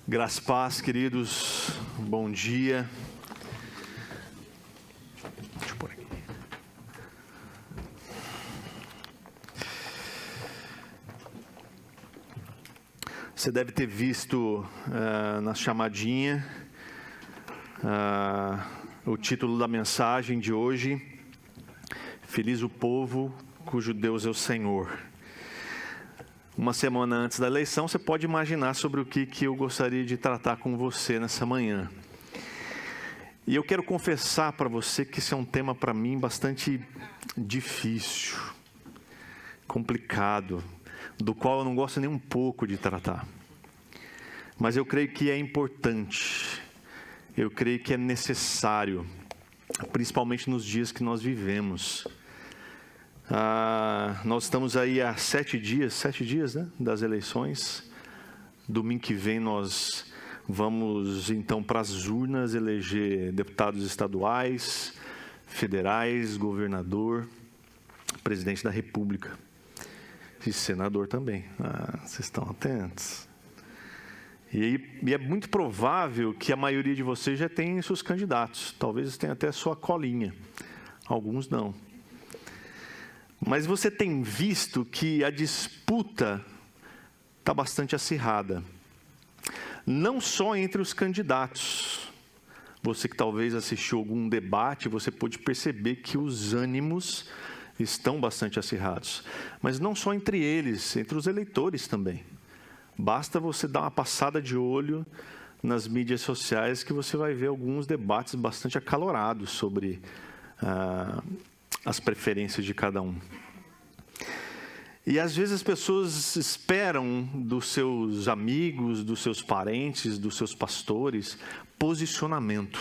Graça e paz, queridos. Bom dia. Deixa eu pôr aqui. Você deve ter visto na chamadinha o título da mensagem de hoje: Feliz o povo cujo Deus é o Senhor. Uma semana antes da eleição, você pode imaginar sobre o que eu gostaria de tratar com você nessa manhã. E eu quero confessar para você que esse é um tema para mim bastante difícil, complicado, do qual eu não gosto nem um pouco de tratar. Mas eu creio que é importante, eu creio que é necessário, principalmente nos dias que nós vivemos. Nós estamos aí há 7 dias, né, das eleições. Domingo que vem nós vamos então para as urnas eleger deputados estaduais, federais, governador, presidente da República e senador também. Vocês estão atentos? E é muito provável que a maioria de vocês já tenha seus candidatos. Talvez tenha até sua colinha. Alguns não. Mas você tem visto que a disputa está bastante acirrada. Não só entre os candidatos. Você que talvez assistiu algum debate, você pode perceber que os ânimos estão bastante acirrados. Mas não só entre eles, entre os eleitores também. Basta você dar uma passada de olho nas mídias sociais que você vai ver alguns debates bastante acalorados sobre as preferências de cada um. E às vezes as pessoas esperam dos seus amigos, dos seus parentes, dos seus pastores, posicionamento.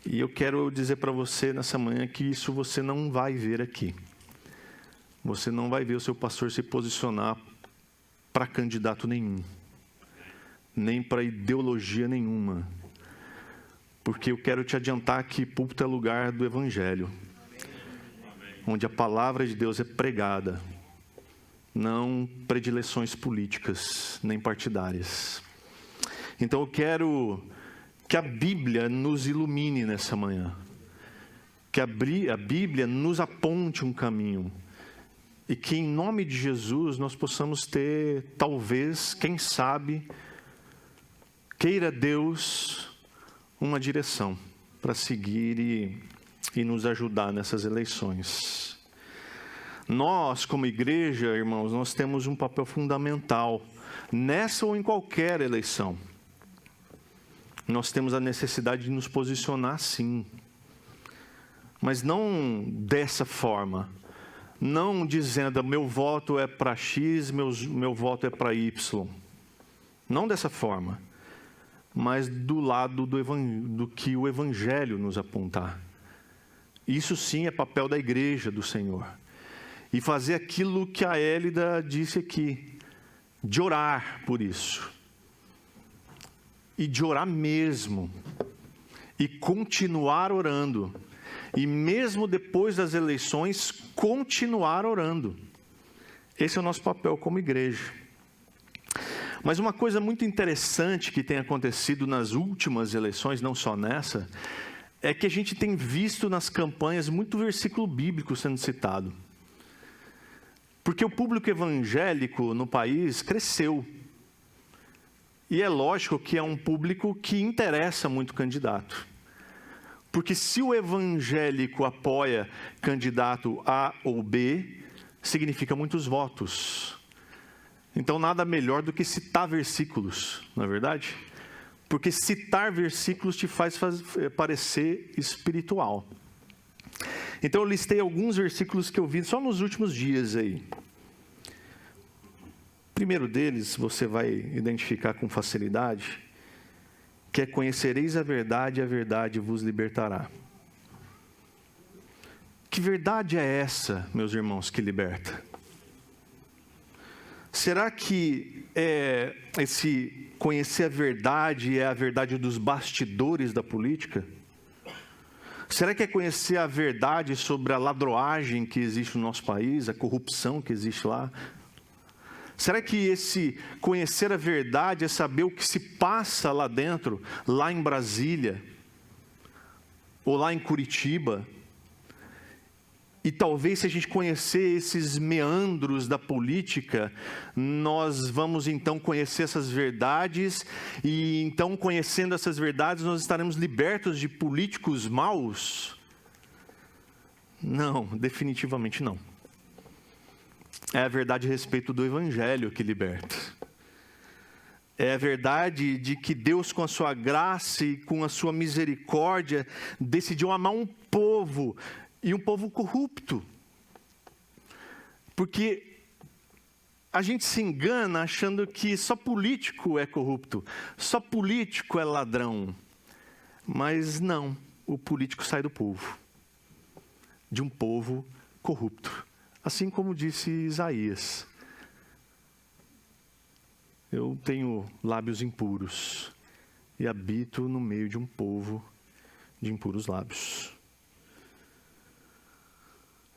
E eu quero dizer para você nessa manhã que isso você não vai ver aqui. Você não vai ver o seu pastor se posicionar para candidato nenhum, nem para ideologia nenhuma. Porque eu quero te adiantar que púlpito é lugar do Evangelho, onde a palavra de Deus é pregada, não predileções políticas, nem partidárias. Então eu quero que a Bíblia nos ilumine nessa manhã, que a Bíblia nos aponte um caminho, e que em nome de Jesus nós possamos ter, talvez, quem sabe, queira Deus, uma direção para seguir e nos ajudar nessas eleições. Nós, como igreja, irmãos, nós temos um papel fundamental nessa ou em qualquer eleição. Nós temos a necessidade de nos posicionar, sim, mas não dessa forma, não dizendo meu voto é para X, meu voto é para Y, não dessa forma, mas do lado do que o Evangelho nos apontar. Isso sim é papel da igreja do Senhor. E fazer aquilo que a Hélida disse aqui, de orar por isso. E de orar mesmo. E continuar orando. E mesmo depois das eleições, continuar orando. Esse é o nosso papel como igreja. Mas uma coisa muito interessante que tem acontecido nas últimas eleições, não só nessa, é que a gente tem visto nas campanhas muito versículo bíblico sendo citado. Porque o público evangélico no país cresceu. E é lógico que é um público que interessa muito o candidato. Porque se o evangélico apoia candidato A ou B, significa muitos votos. Então nada melhor do que citar versículos, não é verdade? Porque citar versículos te faz parecer espiritual. Então eu listei alguns versículos que eu vi só nos últimos dias aí. O primeiro deles, você vai identificar com facilidade, que é: conhecereis a verdade e a verdade vos libertará. Que verdade é essa, meus irmãos, que liberta? Será que esse conhecer a verdade é a verdade dos bastidores da política? Será que é conhecer a verdade sobre a ladroagem que existe no nosso país, a corrupção que existe lá? Será que esse conhecer a verdade é saber o que se passa lá dentro, lá em Brasília, ou lá em Curitiba? E talvez, se a gente conhecer esses meandros da política, nós vamos então conhecer essas verdades, e então, conhecendo essas verdades, nós estaremos libertos de políticos maus? Não, definitivamente não. É a verdade a respeito do Evangelho que liberta. É a verdade de que Deus, com a sua graça e com a sua misericórdia, decidiu amar um povo, e um povo corrupto. Porque a gente se engana achando que só político é corrupto, só político é ladrão. Mas não, o político sai do povo, de um povo corrupto. Assim como disse Isaías: eu tenho lábios impuros e habito no meio de um povo de impuros lábios.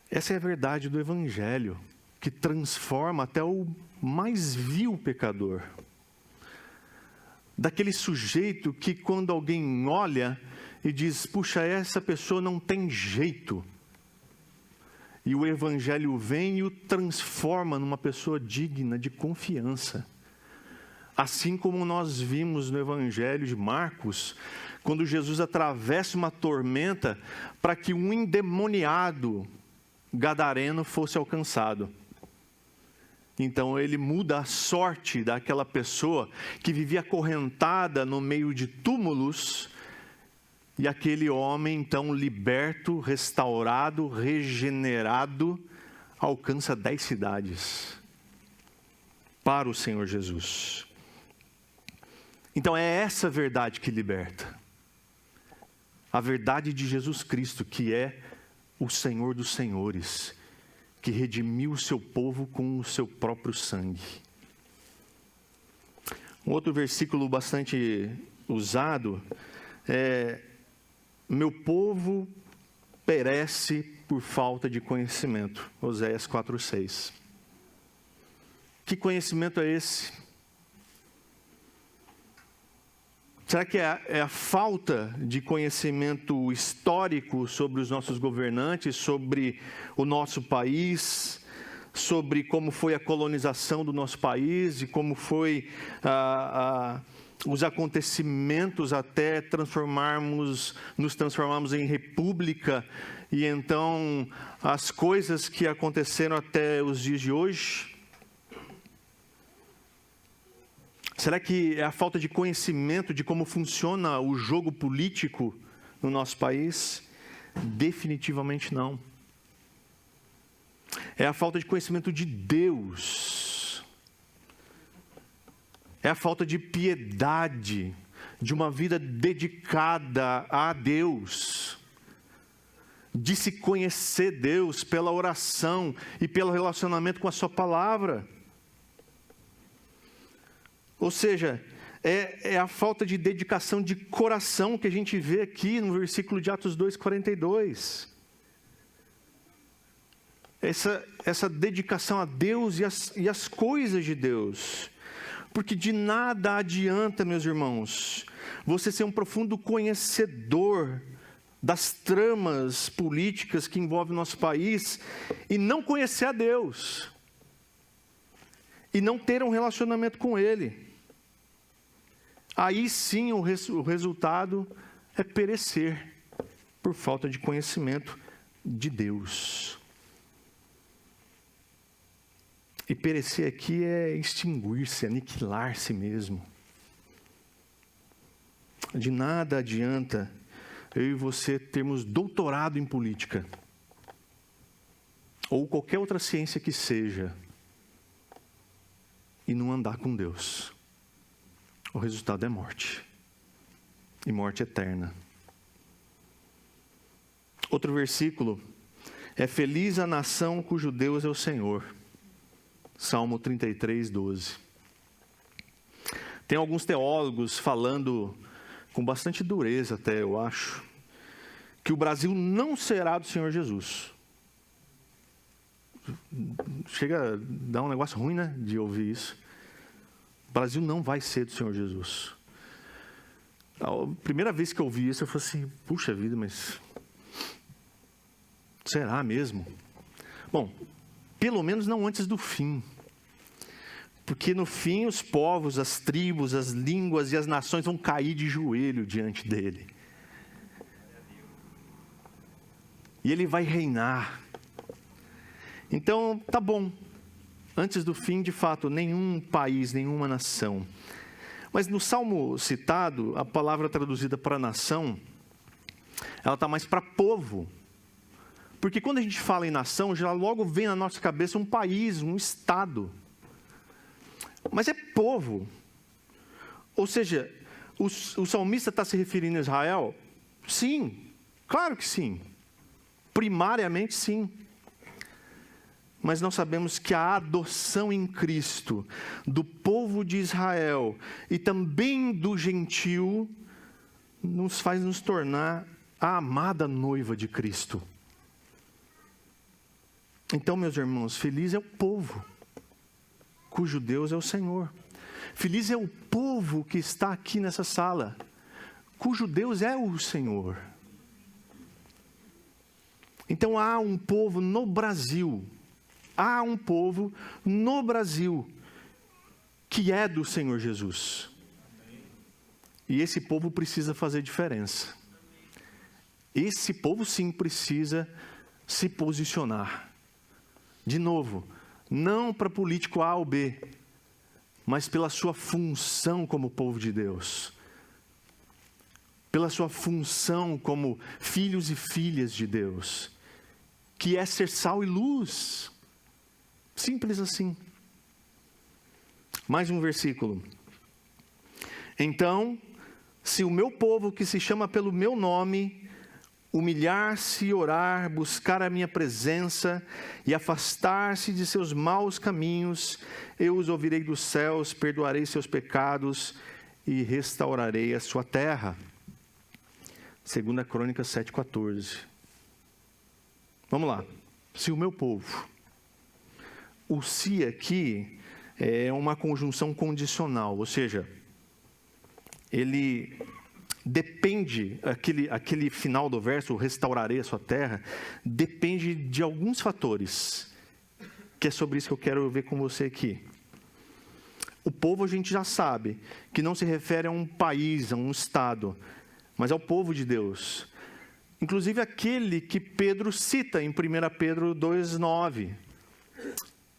Essa é a verdade do Evangelho, que transforma até o mais vil pecador. Daquele sujeito que, quando alguém olha e diz: puxa, essa pessoa não tem jeito. E o Evangelho vem e o transforma numa pessoa digna de confiança. Assim como nós vimos no Evangelho de Marcos, quando Jesus atravessa uma tormenta para que um endemoniado gadareno fosse alcançado. Então ele muda a sorte daquela pessoa que vivia acorrentada no meio de túmulos, e aquele homem, então, liberto, restaurado, regenerado, alcança 10 cidades para o Senhor Jesus. Então é essa verdade que liberta. A verdade de Jesus Cristo, que é o Senhor dos senhores, que redimiu o seu povo com o seu próprio sangue. Um outro versículo bastante usado é: meu povo perece por falta de conhecimento. Oséias 4:6. Que conhecimento é esse? Será que é a falta de conhecimento histórico sobre os nossos governantes, sobre o nosso país, sobre como foi a colonização do nosso país e como foi os acontecimentos até nos transformarmos em república, e então as coisas que aconteceram até os dias de hoje? Será que é a falta de conhecimento de como funciona o jogo político no nosso país? Definitivamente não. É a falta de conhecimento de Deus. É a falta de piedade, de uma vida dedicada a Deus, de se conhecer Deus pela oração e pelo relacionamento com a sua palavra. Ou seja, é a falta de dedicação de coração que a gente vê aqui no versículo de Atos 2:42. Essa dedicação a Deus e as coisas de Deus. Porque de nada adianta, meus irmãos, você ser um profundo conhecedor das tramas políticas que envolvem o nosso país e não conhecer a Deus, e não ter um relacionamento com Ele. Aí sim o resultado é perecer por falta de conhecimento de Deus. E perecer aqui é extinguir-se, aniquilar-se mesmo. De nada adianta eu e você termos doutorado em política, ou qualquer outra ciência que seja, e não andar com Deus. O resultado é morte, e morte eterna. Outro versículo é: feliz a nação cujo Deus é o Senhor. Salmo 33:12. Tem alguns teólogos falando com bastante dureza até, eu acho, que o Brasil não será do Senhor Jesus. chega a dar um negócio ruim, né, de ouvir isso. O Brasil não vai ser do Senhor Jesus. A primeira vez que eu ouvi isso, eu falei assim, puxa vida, mas será mesmo? Bom, pelo menos não antes do fim. Porque no fim os povos, as tribos, as línguas e as nações vão cair de joelho diante dele. E ele vai reinar. Então, tá bom. Antes do fim, de fato, nenhum país, nenhuma nação. Mas no salmo citado, a palavra traduzida para nação, ela está mais para povo. Porque quando a gente fala em nação, já logo vem na nossa cabeça um país, um estado. Mas é povo. Ou seja, o salmista está se referindo a Israel? Sim, claro que sim. Primariamente sim. Mas nós sabemos que a adoção em Cristo do povo de Israel e também do gentio nos faz nos tornar a amada noiva de Cristo. Então, meus irmãos, feliz é o povo cujo Deus é o Senhor. Feliz é o povo que está aqui nessa sala, cujo Deus é o Senhor. Então há um povo no Brasil, que é do Senhor Jesus. E esse povo precisa fazer diferença. Esse povo sim precisa se posicionar. De novo, não para político A ou B, mas pela sua função como povo de Deus. Pela sua função como filhos e filhas de Deus, que é ser sal e luz. Simples assim. Mais um versículo. Então, se o meu povo que se chama pelo meu nome, humilhar-se e orar, buscar a minha presença e afastar-se de seus maus caminhos, eu os ouvirei dos céus, perdoarei seus pecados e restaurarei a sua terra. 2 Crônicas 7,14. Vamos lá. Se o meu povo. O se aqui é uma conjunção condicional, ou seja, ele depende, aquele final do verso, restaurarei a sua terra, depende de alguns fatores, que é sobre isso que eu quero ver com você aqui. O povo a gente já sabe, que não se refere a um país, a um estado, mas ao povo de Deus. Inclusive aquele que Pedro cita em 1 Pedro 2,9.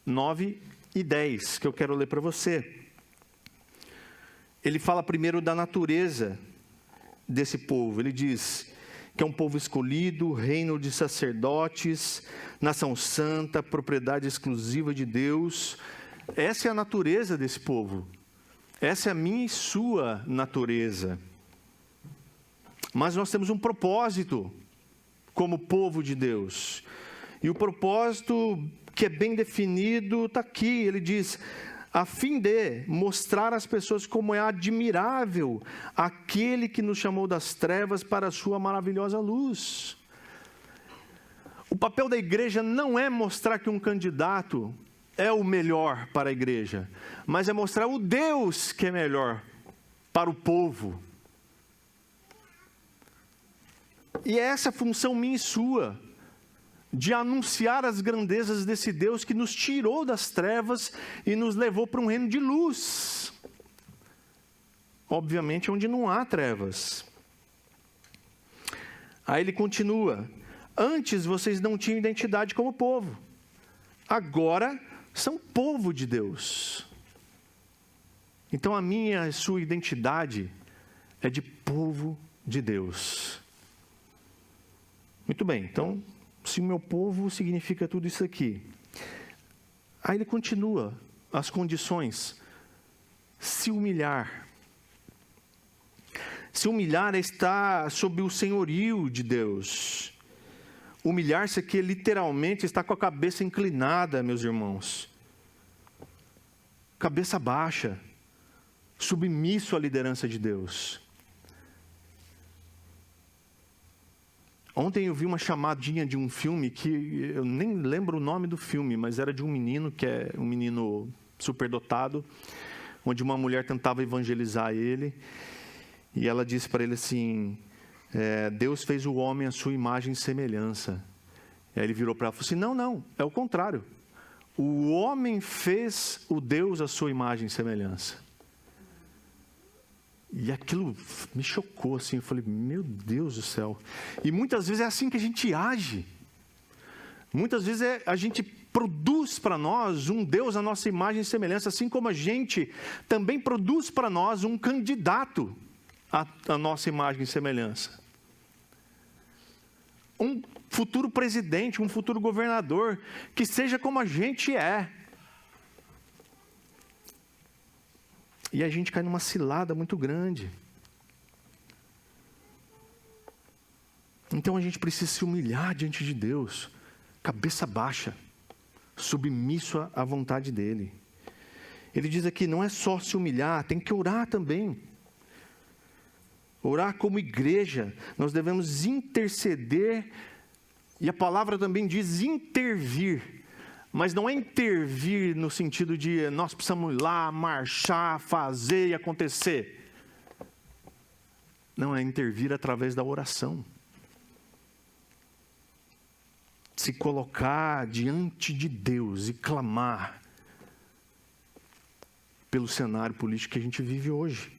9 e 10, que eu quero ler para você. Ele fala primeiro da natureza desse povo. Ele diz que é um povo escolhido, reino de sacerdotes, nação santa, propriedade exclusiva de Deus. Essa é a natureza desse povo. Essa é a minha e sua natureza. Mas nós temos um propósito como povo de Deus. E o propósito que é bem definido está aqui. Ele diz, a fim de mostrar às pessoas como é admirável aquele que nos chamou das trevas para a sua maravilhosa luz. O papel da igreja não é mostrar que um candidato é o melhor para a igreja, mas é mostrar o Deus que é melhor para o povo. E é essa função minha e sua, de anunciar as grandezas desse Deus que nos tirou das trevas e nos levou para um reino de luz. Obviamente, onde não há trevas. Aí ele continua, antes vocês não tinham identidade como povo, agora são povo de Deus. Então a minha e a sua identidade é de povo de Deus. Muito bem, então, se o meu povo significa tudo isso aqui. Aí ele continua, as condições. Se humilhar. Se humilhar é estar sob o senhorio de Deus. Humilhar-se aqui literalmente está com a cabeça inclinada, meus irmãos. Cabeça baixa. Submisso à liderança de Deus. Ontem eu vi uma chamadinha de um filme que eu nem lembro o nome do filme, mas era de um menino que é um menino superdotado, onde uma mulher tentava evangelizar ele, e ela disse para ele assim, Deus fez o homem à sua imagem e semelhança. E aí ele virou para ela e falou assim, não, é o contrário. O homem fez o Deus à sua imagem e semelhança. E aquilo me chocou, assim, eu falei, meu Deus do céu. E muitas vezes é assim que a gente age. Muitas vezes a gente produz para nós um Deus à nossa imagem e semelhança, assim como a gente também produz para nós um candidato à nossa imagem e semelhança. Um futuro presidente, um futuro governador, que seja como a gente é. E a gente cai numa cilada muito grande. Então a gente precisa se humilhar diante de Deus, cabeça baixa, submisso à vontade dEle. Ele diz aqui, não é só se humilhar, tem que orar também. Orar como igreja, nós devemos interceder, e a palavra também diz intervir. Mas não é intervir no sentido de nós precisamos ir lá, marchar, fazer e acontecer. Não, é intervir através da oração. Se colocar diante de Deus e clamar pelo cenário político que a gente vive hoje.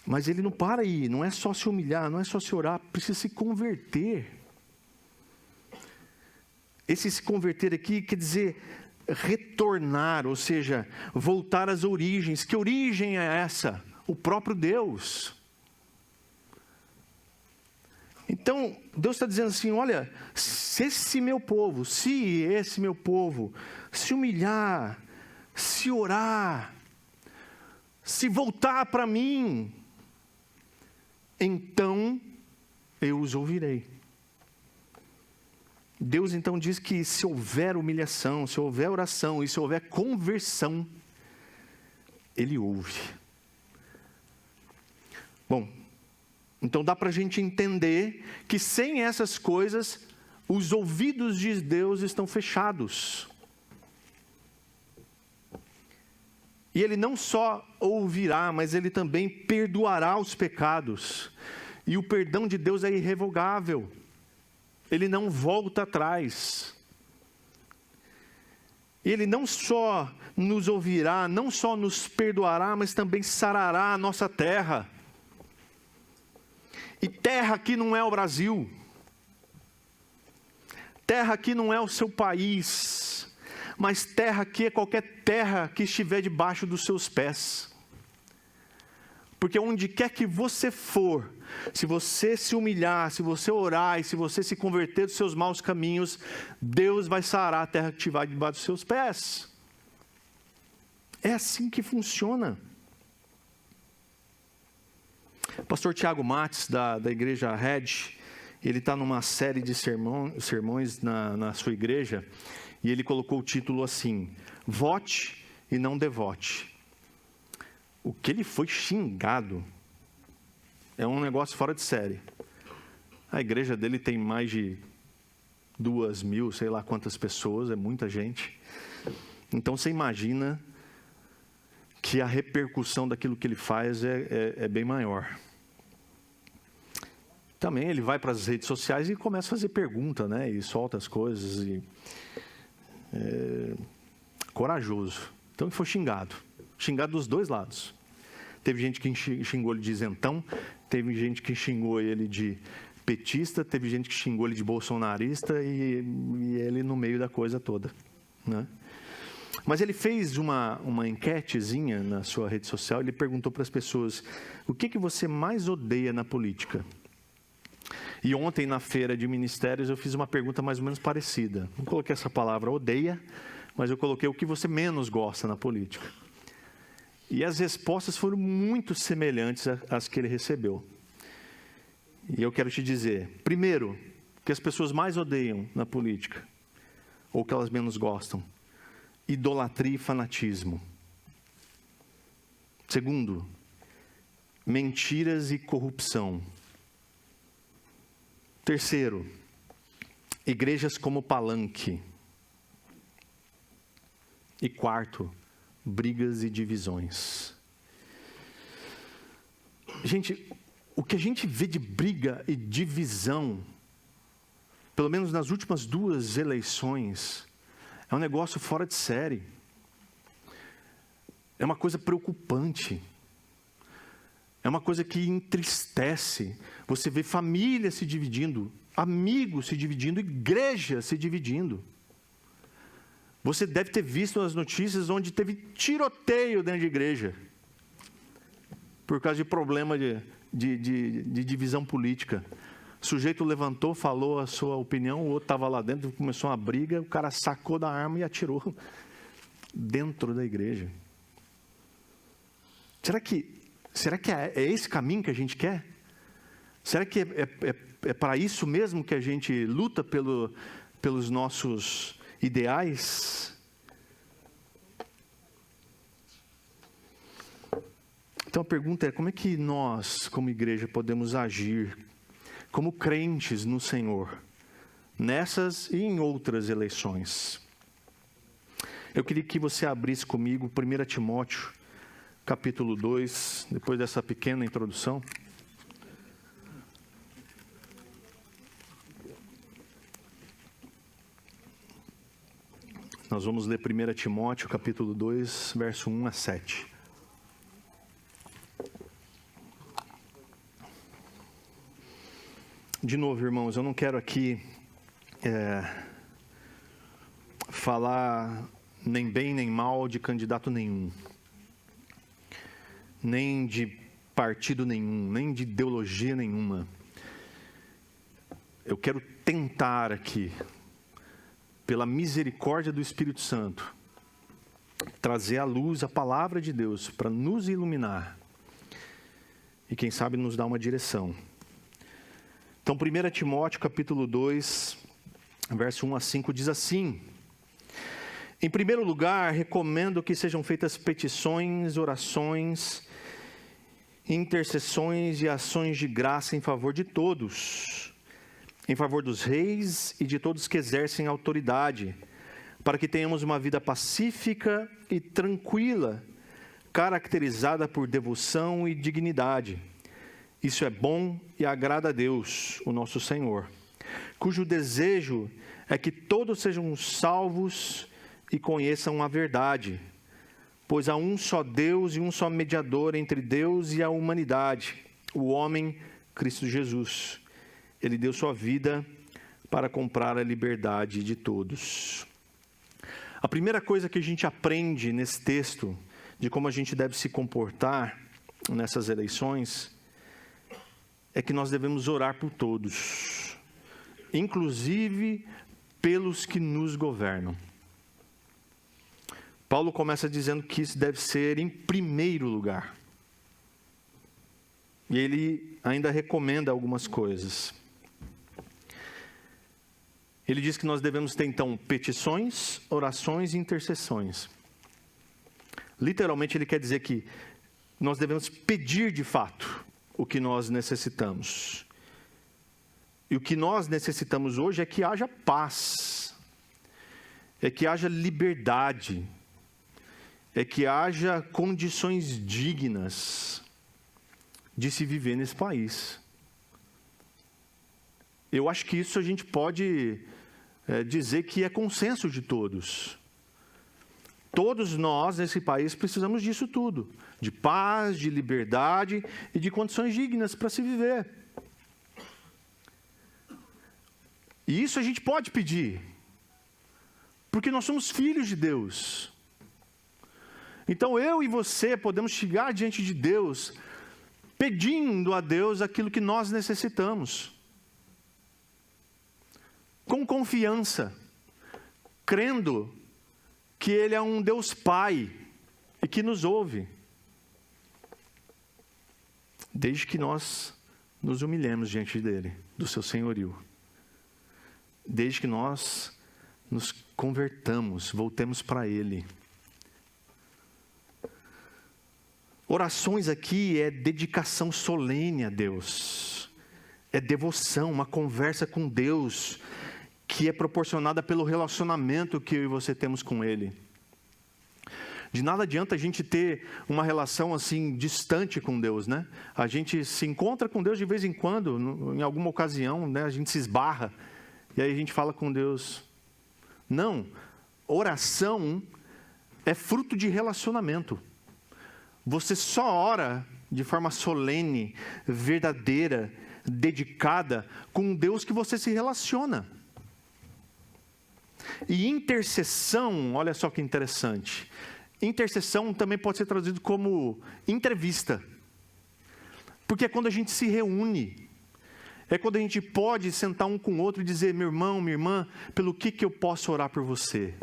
Mas ele não para aí, não é só se humilhar, não é só se orar, precisa se converter. Esse se converter aqui quer dizer retornar, ou seja, voltar às origens. Que origem é essa? O próprio Deus. Então, Deus está dizendo assim, olha, se esse meu povo se humilhar, se orar, se voltar para mim, então eu os ouvirei. Deus então diz que se houver humilhação, se houver oração e se houver conversão, Ele ouve. Bom, então dá para a gente entender que sem essas coisas, os ouvidos de Deus estão fechados. E Ele não só ouvirá, mas Ele também perdoará os pecados. E o perdão de Deus é irrevogável. Ele não volta atrás. Ele não só nos ouvirá, não só nos perdoará, mas também sarará a nossa terra. E terra aqui não é o Brasil. Terra aqui não é o seu país. Mas terra aqui é qualquer terra que estiver debaixo dos seus pés. Porque onde quer que você for, se você se humilhar, se você orar e se você se converter dos seus maus caminhos, Deus vai sarar a terra que estiver debaixo dos seus pés. É assim que funciona. O pastor Tiago Mates, da igreja Red, ele está numa série de sermões na sua igreja, e ele colocou o título assim, vote e não devote. O que ele foi xingado é um negócio fora de série. A igreja dele tem mais de 2.000, sei lá quantas pessoas, é muita gente. Então você imagina que a repercussão daquilo que ele faz é bem maior. Também ele vai para as redes sociais e começa a fazer pergunta, né? E solta as coisas. Corajoso. Então ele foi xingado. Xingado dos dois lados. Teve gente que xingou ele de isentão, teve gente que xingou ele de petista, teve gente que xingou ele de bolsonarista e ele no meio da coisa toda, né? Mas ele fez uma enquetezinha na sua rede social, ele perguntou para as pessoas, o que você mais odeia na política? E ontem na feira de ministérios eu fiz uma pergunta mais ou menos parecida. Não coloquei essa palavra odeia, mas eu coloquei o que você menos gosta na política. E as respostas foram muito semelhantes às que ele recebeu. E eu quero te dizer, primeiro, o que as pessoas mais odeiam na política, ou que elas menos gostam, idolatria e fanatismo. Segundo, mentiras e corrupção. Terceiro, igrejas como palanque. E quarto, brigas e divisões. Gente, o que a gente vê de briga e divisão, pelo menos nas últimas 2 eleições, é um negócio fora de série. É uma coisa preocupante. É uma coisa que entristece. Você vê família se dividindo, amigos se dividindo, igreja se dividindo. Você deve ter visto as notícias onde teve tiroteio dentro de igreja, por causa de problema de divisão política. O sujeito levantou, falou a sua opinião, o outro estava lá dentro, começou uma briga, o cara sacou da arma e atirou dentro da igreja. Será que é esse caminho que a gente quer? Será que é para isso mesmo que a gente luta pelos nossos ideais? Então a pergunta é: como é que nós, como igreja, podemos agir como crentes no Senhor, nessas e em outras eleições? Eu queria que você abrisse comigo 1 Timóteo, capítulo 2, depois dessa pequena introdução. Nós vamos ler 1 Timóteo, capítulo 2, verso 1 a 7. De novo, irmãos, eu não quero aqui falar nem bem nem mal de candidato nenhum, nem de partido nenhum, nem de ideologia nenhuma. Eu quero tentar aqui, pela misericórdia do Espírito Santo, trazer à luz a palavra de Deus para nos iluminar e, quem sabe, nos dar uma direção. Então, 1 Timóteo, capítulo 2, verso 1 a 5, diz assim: em primeiro lugar, recomendo que sejam feitas petições, orações, intercessões e ações de graça em favor de todos, em favor dos reis e de todos que exercem autoridade, para que tenhamos uma vida pacífica e tranquila, caracterizada por devoção e dignidade. Isso é bom e agrada a Deus, o nosso Senhor, cujo desejo é que todos sejam salvos e conheçam a verdade, pois há um só Deus e um só mediador entre Deus e a humanidade, o homem Cristo Jesus. Ele deu sua vida para comprar a liberdade de todos. A primeira coisa que a gente aprende nesse texto, de como a gente deve se comportar nessas eleições, é que nós devemos orar por todos, inclusive pelos que nos governam. Paulo começa dizendo que isso deve ser em primeiro lugar. E ele ainda recomenda algumas coisas. Ele diz que nós devemos ter, então, petições, orações e intercessões. Literalmente, ele quer dizer que nós devemos pedir de fato o que nós necessitamos. E o que nós necessitamos hoje é que haja paz, é que haja liberdade, é que haja condições dignas de se viver nesse país. Eu acho que isso a gente pode dizer que é consenso de todos. Todos nós nesse país precisamos disso tudo, de paz, de liberdade e de condições dignas para se viver. E isso a gente pode pedir, porque nós somos filhos de Deus. Então eu e você podemos chegar diante de Deus, pedindo a Deus aquilo que nós necessitamos, com confiança, crendo que Ele é um Deus Pai e que nos ouve, desde que nós nos humilhemos diante dEle, do seu senhorio, desde que nós nos convertamos, voltemos para Ele. Orações aqui é dedicação solene a Deus, é devoção, uma conversa com Deus, que é proporcionada pelo relacionamento que eu e você temos com Ele. De nada adianta a gente ter uma relação assim distante com Deus, né? A gente se encontra com Deus de vez em quando, em alguma ocasião, né? A gente se esbarra e aí a gente fala com Deus. Não, oração é fruto de relacionamento. Você só ora de forma solene, verdadeira, dedicada com um Deus que você se relaciona. E intercessão, olha só que interessante. Intercessão também pode ser traduzido como entrevista. Porque é quando a gente se reúne. É quando a gente pode sentar um com o outro e dizer, meu irmão, minha irmã, pelo que eu posso orar por você?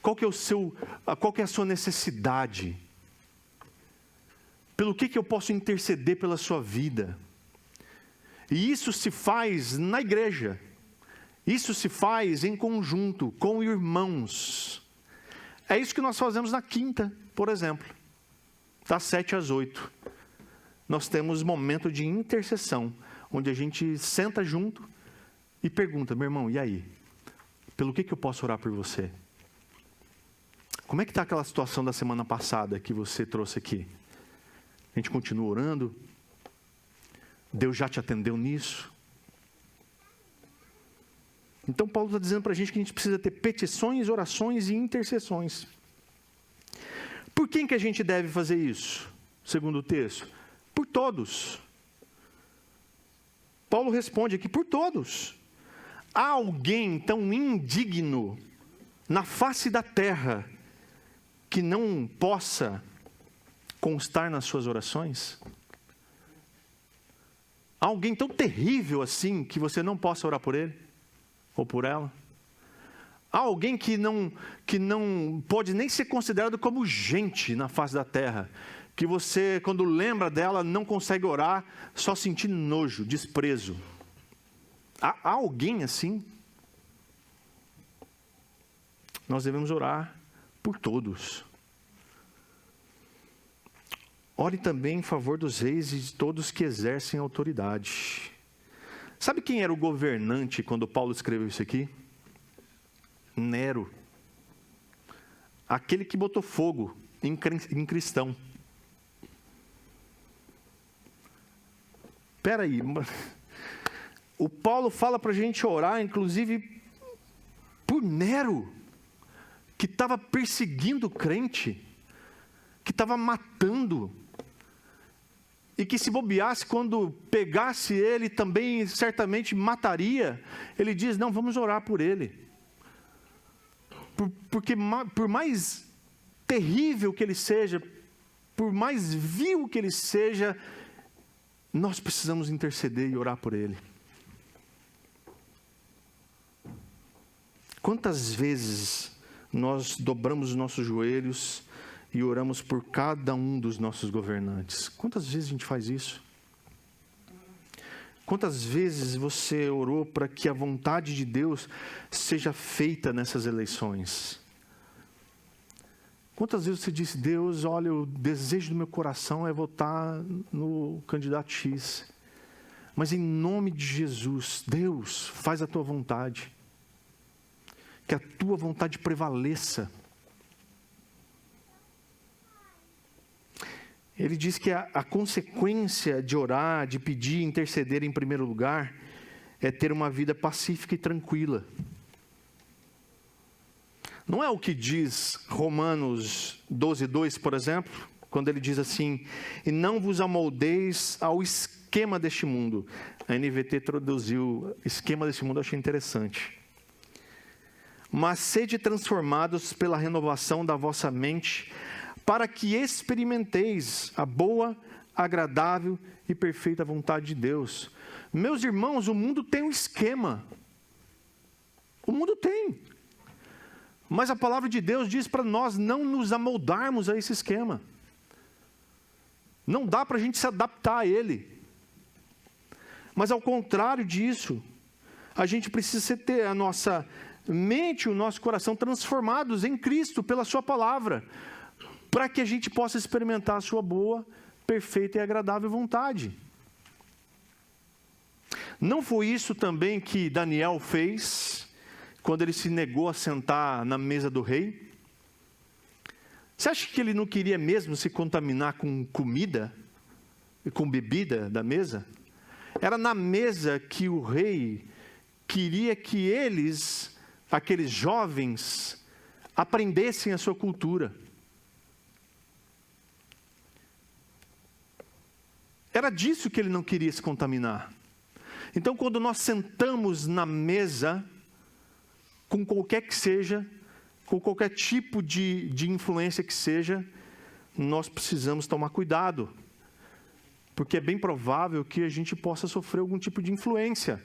Qual que é a sua necessidade? Pelo que eu posso interceder pela sua vida? E isso se faz na igreja. Isso se faz em conjunto, com irmãos. É isso que nós fazemos na quinta, por exemplo. Das 7 às 8. Nós temos momento de intercessão, onde a gente senta junto e pergunta, meu irmão, e aí? Pelo que eu posso orar por você? Como é que está aquela situação da semana passada que você trouxe aqui? A gente continua orando? Deus já te atendeu nisso? Então Paulo está dizendo para a gente que a gente precisa ter petições, orações e intercessões. Por quem que a gente deve fazer isso? Segundo o texto. Por todos. Paulo responde aqui, por todos. Há alguém tão indigno na face da terra que não possa constar nas suas orações? Há alguém tão terrível assim que você não possa orar por ele ou por ela? Há alguém que não pode nem ser considerado como gente na face da terra, que você, quando lembra dela, não consegue orar, só sentindo nojo, desprezo. Há alguém assim? Nós devemos orar por todos. Ore também em favor dos reis e de todos que exercem autoridade. Sabe quem era o governante quando Paulo escreveu isso aqui? Nero. Aquele que botou fogo em cristão. Espera aí. O Paulo fala para a gente orar, inclusive, por Nero, que estava perseguindo o crente, que estava matando, e que se bobeasse, quando pegasse ele, também certamente mataria. Ele diz, não, vamos orar por ele. Porque por mais terrível que ele seja, por mais vil que ele seja, nós precisamos interceder e orar por ele. Quantas vezes nós dobramos os nossos joelhos e oramos por cada um dos nossos governantes? Quantas vezes a gente faz isso? Quantas vezes você orou para que a vontade de Deus seja feita nessas eleições? Quantas vezes você disse, Deus, olha, o desejo do meu coração é votar no candidato X. Mas em nome de Jesus, Deus, faz a tua vontade. Que a tua vontade prevaleça. Ele diz que a consequência de orar, de pedir, interceder em primeiro lugar, é ter uma vida pacífica e tranquila. Não é o que diz Romanos 12:2, por exemplo, quando ele diz assim, e não vos amoldeis ao esquema deste mundo. A NVT traduziu esquema deste mundo, eu achei interessante. Mas sede transformados pela renovação da vossa mente, para que experimenteis a boa, agradável e perfeita vontade de Deus. Meus irmãos, o mundo tem um esquema. O mundo tem. Mas a palavra de Deus diz para nós não nos amoldarmos a esse esquema. Não dá para a gente se adaptar a ele. Mas ao contrário disso, a gente precisa ter a nossa mente e o nosso coração transformados em Cristo pela sua palavra, para que a gente possa experimentar a sua boa, perfeita e agradável vontade. Não foi isso também que Daniel fez quando ele se negou a sentar na mesa do rei? Você acha que ele não queria mesmo se contaminar com comida e com bebida da mesa? Era na mesa que o rei queria que eles, aqueles jovens, aprendessem a sua cultura. Era disso que ele não queria se contaminar. Então, quando nós sentamos na mesa, com qualquer que seja, com qualquer tipo de influência que seja, nós precisamos tomar cuidado. Porque é bem provável que a gente possa sofrer algum tipo de influência.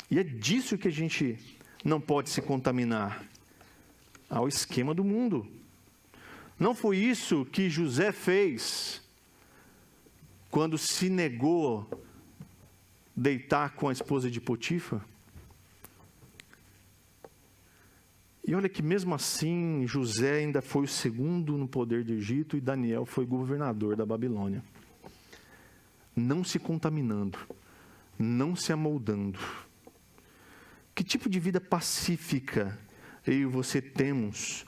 E é disso que a gente não pode se contaminar, ao esquema do mundo. Não foi isso que José fez quando se negou deitar com a esposa de Potifar? E olha que mesmo assim, José ainda foi o segundo no poder do Egito e Daniel foi governador da Babilônia. Não se contaminando, não se amoldando. Que tipo de vida pacífica eu e você temos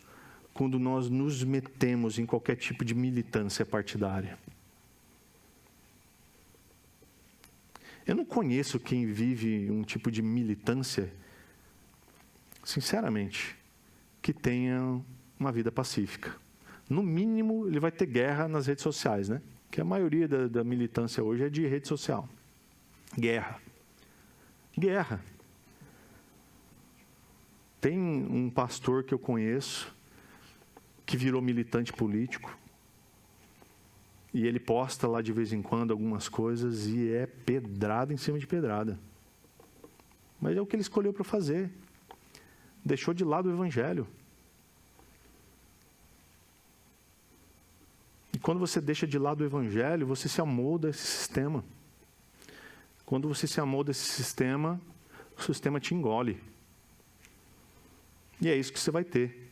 quando nós nos metemos em qualquer tipo de militância partidária? Eu não conheço quem vive um tipo de militância, sinceramente, que tenha uma vida pacífica. No mínimo, ele vai ter guerra nas redes sociais, né? Que a maioria da militância hoje é de rede social. Guerra. Guerra. Tem um pastor que eu conheço que virou militante político e ele posta lá de vez em quando algumas coisas e é pedrada em cima de pedrada. Mas é o que ele escolheu para fazer. Deixou de lado o evangelho. E quando você deixa de lado o evangelho, você se amolda a esse sistema. Quando você se amolda a esse sistema, o sistema te engole. E é isso que você vai ter.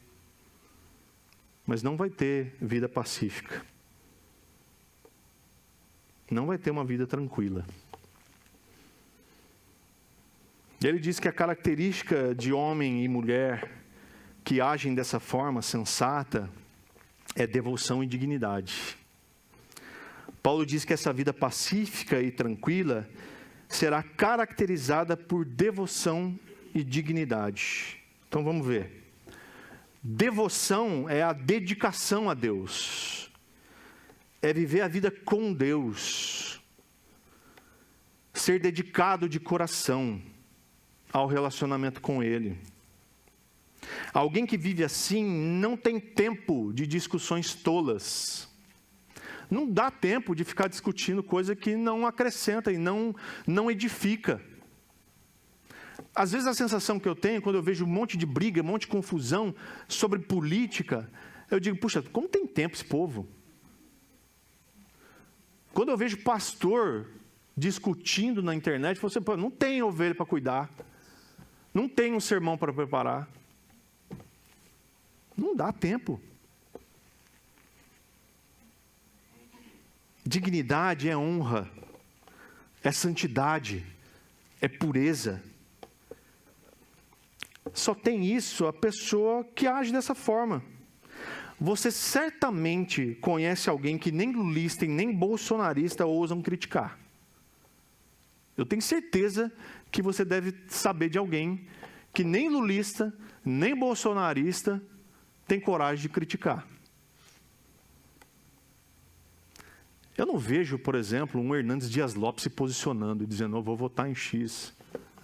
Mas não vai ter vida pacífica. Não vai ter uma vida tranquila. Ele diz que a característica de homem e mulher que agem dessa forma sensata é devoção e dignidade. Paulo diz que essa vida pacífica e tranquila será caracterizada por devoção e dignidade. Então vamos ver. Devoção é a dedicação a Deus. É viver a vida com Deus. Ser dedicado de coração ao relacionamento com Ele. Alguém que vive assim não tem tempo de discussões tolas. Não dá tempo de ficar discutindo coisa que não acrescenta e não edifica. Às vezes a sensação que eu tenho quando eu vejo um monte de briga, um monte de confusão sobre política, eu digo, puxa, como tem tempo esse povo? Quando eu vejo pastor discutindo na internet, você não tem ovelha para cuidar, não tem um sermão para preparar. Não dá tempo. Dignidade é honra, é santidade, é pureza. Só tem isso a pessoa que age dessa forma. Você certamente conhece alguém que nem lulista e nem bolsonarista ousam criticar. Eu tenho certeza que você deve saber de alguém que nem lulista, nem bolsonarista tem coragem de criticar. Eu não vejo, por exemplo, um Hernandes Dias Lopes se posicionando e dizendo, eu vou votar em X,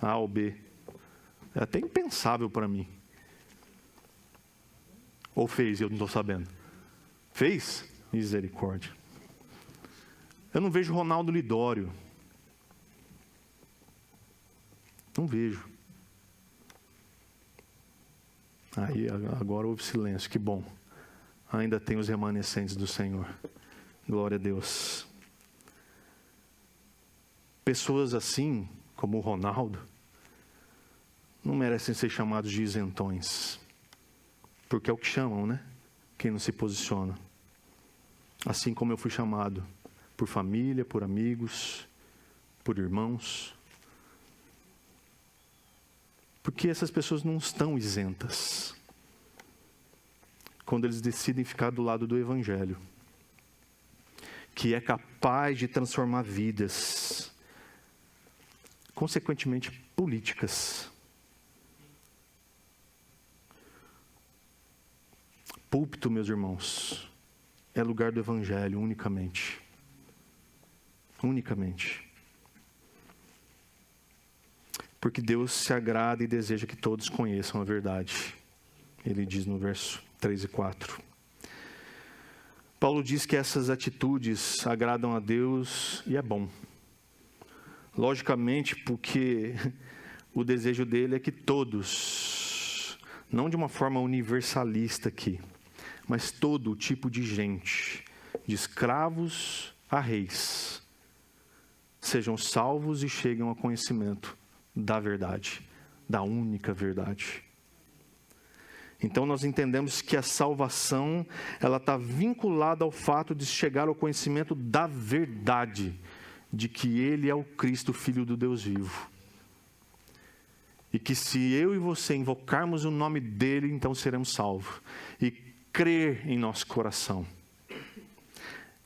A ou B. É até impensável para mim. Ou fez, eu não estou sabendo. Fez? Misericórdia. Eu não vejo Ronaldo Lidório. Não vejo. Aí agora houve silêncio, que bom. Ainda tem os remanescentes do Senhor. Glória a Deus. Pessoas assim, como o Ronaldo, não merecem ser chamados de isentões. Porque é o que chamam, né? Quem não se posiciona. Assim como eu fui chamado por família, por amigos, por irmãos. Porque essas pessoas não estão isentas quando eles decidem ficar do lado do Evangelho, que é capaz de transformar vidas, consequentemente políticas. Púlpito, meus irmãos, é lugar do Evangelho unicamente. Unicamente. Porque Deus se agrada e deseja que todos conheçam a verdade. Ele diz no verso 3 e 4. Paulo diz que essas atitudes agradam a Deus e é bom. Logicamente, porque o desejo dele é que todos, não de uma forma universalista aqui, mas todo tipo de gente, de escravos a reis, sejam salvos e cheguem ao conhecimento da verdade, da única verdade. Então nós entendemos que a salvação, ela está vinculada ao fato de chegar ao conhecimento da verdade, de que Ele é o Cristo, Filho do Deus vivo. E que se eu e você invocarmos o nome dEle, então seremos salvos. E crer em nosso coração.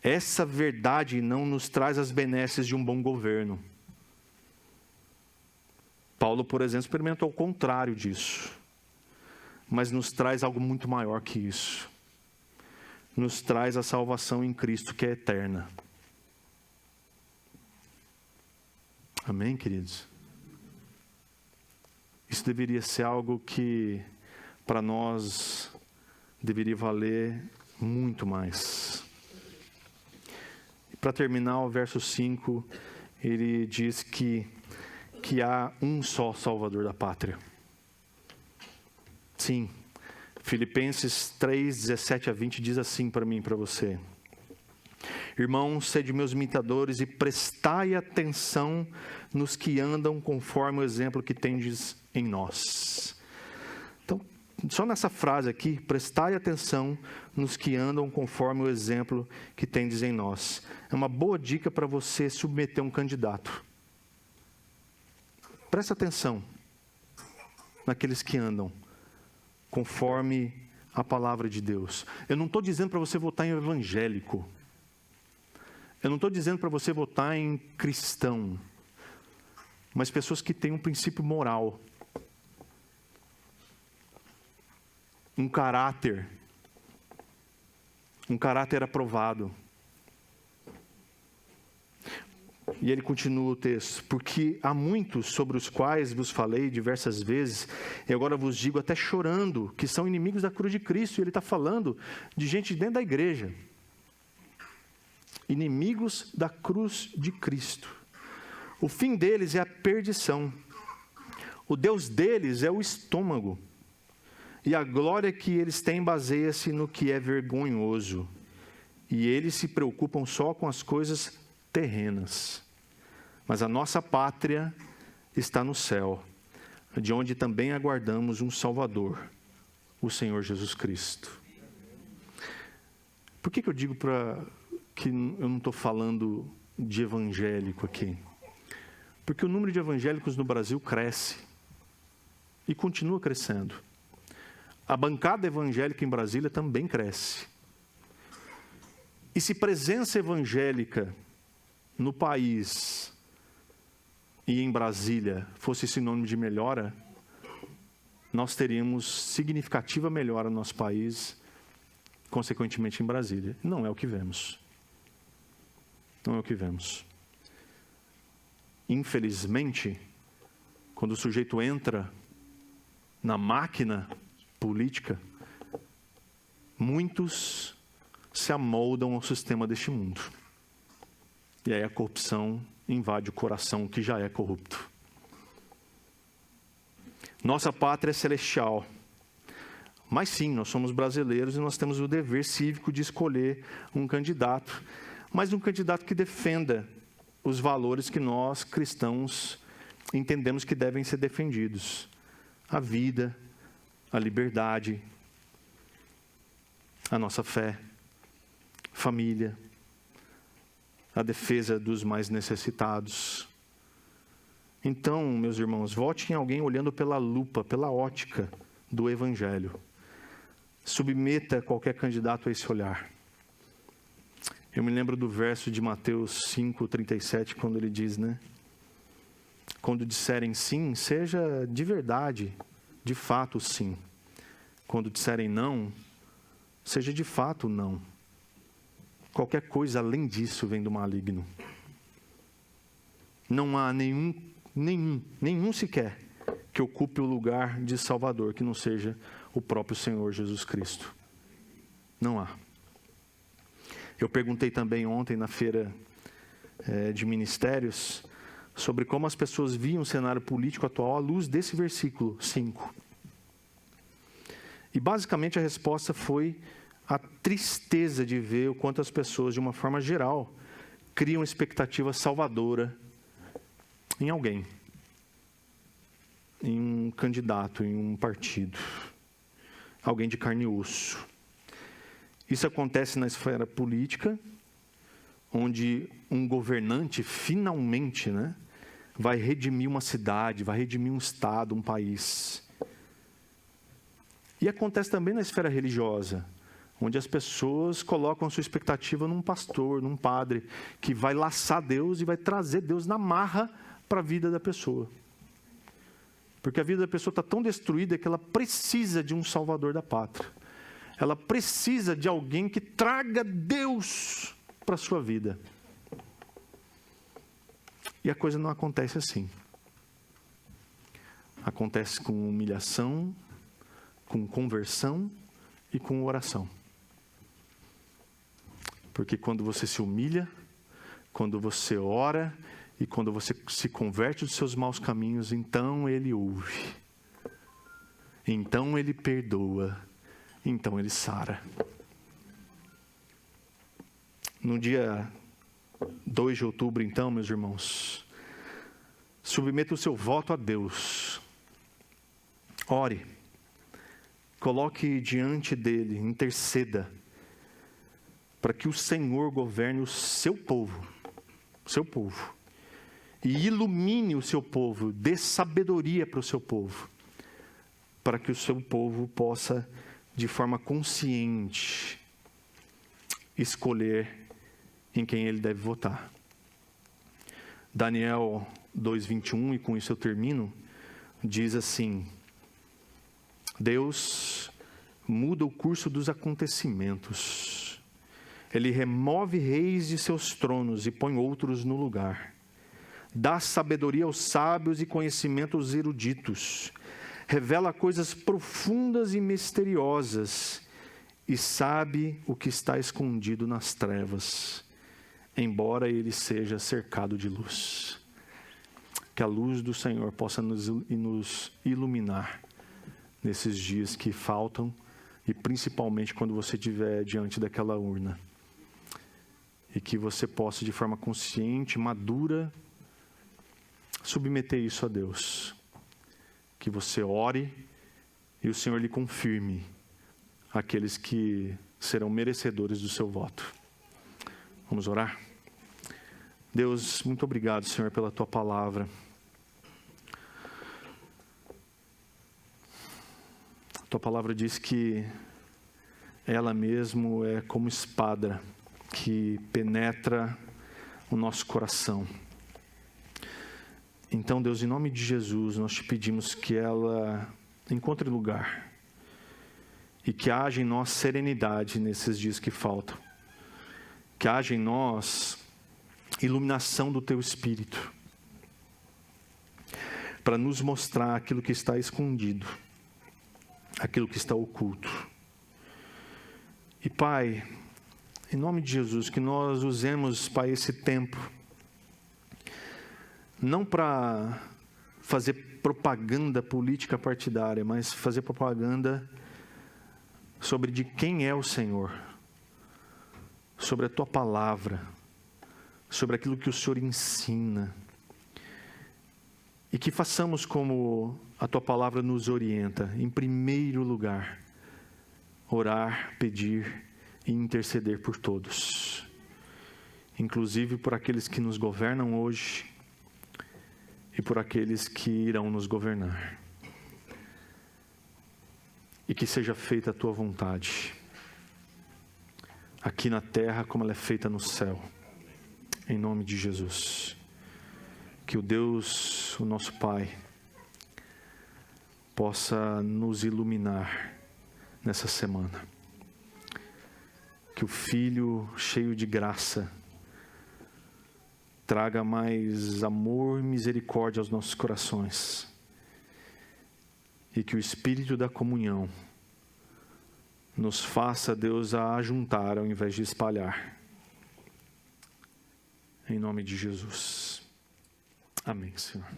Essa verdade não nos traz as benesses de um bom governo. Paulo, por exemplo, experimentou o contrário disso. Mas nos traz algo muito maior que isso. Nos traz a salvação em Cristo, que é eterna. Amém, queridos? Isso deveria ser algo que, para nós, deveria valer muito mais. Para terminar, o verso 5, ele diz que há um só Salvador da pátria. Sim, Filipenses 3, 17 a 20 diz assim para mim e para você. Irmãos, sede meus imitadores e prestai atenção nos que andam conforme o exemplo que tendes em nós. Então, só nessa frase aqui, prestai atenção nos que andam conforme o exemplo que tendes em nós. É uma boa dica para você submeter um candidato. Presta atenção naqueles que andam conforme a palavra de Deus. Eu não estou dizendo para você votar em evangélico. Eu não estou dizendo para você votar em cristão. Mas pessoas que têm um princípio moral. Um caráter aprovado. E ele continua o texto, porque há muitos sobre os quais vos falei diversas vezes, e agora vos digo até chorando, que são inimigos da cruz de Cristo, e ele está falando de gente dentro da igreja. Inimigos da cruz de Cristo. O fim deles é a perdição. O Deus deles é o estômago. E a glória que eles têm baseia-se no que é vergonhoso. E eles se preocupam só com as coisas terrenas. Mas a nossa pátria está no céu, de onde também aguardamos um Salvador, o Senhor Jesus Cristo. Por que eu digo que eu não estou falando de evangélico aqui? Porque o número de evangélicos no Brasil cresce e continua crescendo. A bancada evangélica em Brasília também cresce. E se presença evangélica no país e em Brasília fosse sinônimo de melhora, nós teríamos significativa melhora no nosso país, consequentemente em Brasília. Não é o que vemos. Não é o que vemos. Infelizmente, quando o sujeito entra na máquina política, muitos se amoldam ao sistema deste mundo. E aí a corrupção invade o coração que já é corrupto. Nossa pátria é celestial. Mas sim, nós somos brasileiros e nós temos o dever cívico de escolher um candidato. Mas um candidato que defenda os valores que nós, cristãos, entendemos que devem ser defendidos. A vida, a liberdade, a nossa fé, família, a defesa dos mais necessitados, Então, meus irmãos, vote em alguém olhando pela lupa, pela ótica do Evangelho. Submeta qualquer candidato a esse olhar. Eu me lembro do verso de Mateus 5:37, quando ele diz, né? Quando disserem sim, seja de verdade, de fato sim. Quando disserem não, seja de fato não. Qualquer coisa além disso vem do maligno. Não há nenhum sequer que ocupe o lugar de Salvador, que não seja o próprio Senhor Jesus Cristo. Não há. Eu perguntei também ontem na feira de ministérios sobre como as pessoas viam o cenário político atual à luz desse versículo 5. E basicamente a resposta foi a tristeza de ver o quanto as pessoas, de uma forma geral, criam expectativa salvadora em alguém, em um candidato, em um partido, alguém de carne e osso. Isso acontece na esfera política, onde um governante finalmente, né, vai redimir uma cidade, vai redimir um estado, um país. E acontece também na esfera religiosa, onde as pessoas colocam a sua expectativa num pastor, num padre, que vai laçar Deus e vai trazer Deus na marra para a vida da pessoa. Porque a vida da pessoa está tão destruída que ela precisa de um salvador da pátria. Ela precisa de alguém que traga Deus para a sua vida. E a coisa não acontece assim. Acontece com humilhação, com conversão e com oração. Porque quando você se humilha, quando você ora e quando você se converte dos seus maus caminhos, então Ele ouve. Então Ele perdoa. Então Ele sara. No dia 2 de outubro, então, meus irmãos, submeta o seu voto a Deus. Ore. Coloque diante dEle, interceda, para que o Senhor governe o seu povo, e ilumine o seu povo, dê sabedoria para o seu povo, para que o seu povo possa, de forma consciente, escolher em quem ele deve votar. Daniel 2:21, e com isso eu termino, diz assim: Deus muda o curso dos acontecimentos. Ele remove reis de seus tronos e põe outros no lugar. Dá sabedoria aos sábios e conhecimento aos eruditos. Revela coisas profundas e misteriosas e sabe o que está escondido nas trevas, embora ele seja cercado de luz. Que a luz do Senhor possa nos iluminar nesses dias que faltam e principalmente quando você estiver diante daquela urna. E que você possa, de forma consciente, madura, submeter isso a Deus. Que você ore e o Senhor lhe confirme aqueles que serão merecedores do seu voto. Vamos orar? Deus, muito obrigado, Senhor, pela Tua palavra. A Tua palavra diz que ela mesmo é como espada que penetra o nosso coração. Então, Deus, em nome de Jesus, nós te pedimos que ela encontre lugar e que haja em nós serenidade nesses dias que faltam. Que haja em nós iluminação do Teu Espírito para nos mostrar aquilo que está escondido, aquilo que está oculto. E, Pai, em nome de Jesus, que nós usemos, Pai, esse tempo não para fazer propaganda política partidária, mas fazer propaganda sobre de quem é o Senhor, sobre a Tua palavra, sobre aquilo que o Senhor ensina. E que façamos como a Tua palavra nos orienta. Em primeiro lugar, orar, pedir e interceder por todos, inclusive por aqueles que nos governam hoje e por aqueles que irão nos governar. E que seja feita a tua vontade, aqui na terra como ela é feita no céu, em nome de Jesus. Que o Deus, o nosso Pai, possa nos iluminar nessa semana. Que o Filho, cheio de graça, traga mais amor e misericórdia aos nossos corações. E que o Espírito da comunhão nos faça, Deus, a ajuntar ao invés de espalhar. Em nome de Jesus. Amém, Senhor.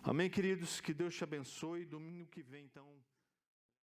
Amém, queridos. Que Deus te abençoe. Domingo que vem, então...